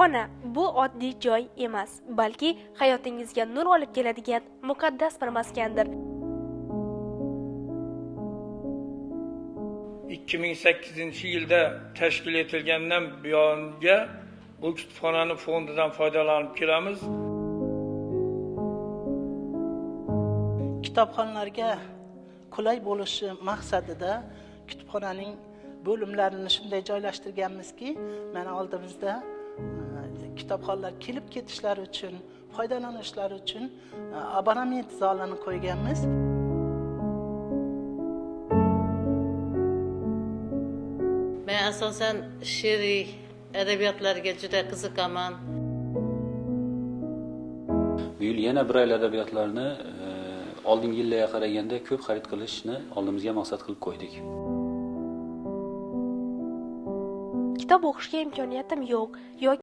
Kitobxona bu oddiy joy emas, balki hayotingizga nur olib keladigan muqaddas bir maskandir. 2008-yilda tashkil etilgandan buyonga bu kutubxonani fondidan foydalanib kelamiz. Kitobxonlarga qulay bo'lishi maqsadida kutubxonaning bo'limlarini shunday joylashtirganmizki, mana oldimizda kitobxonlar kelib ketishlari uchun, foydalanishlari uchun abonament zalini qo'yganmiz. Men asosan she'riy adabiyotlarga juda qiziqaman. Bu yil yana Brail adabiyotlarini oldingi yillarga qaraganda ko'p xarid qilishni oldimizga maqsad qilib qo'ydik. Kitob o'qishga imkoniyatim yo'q yoki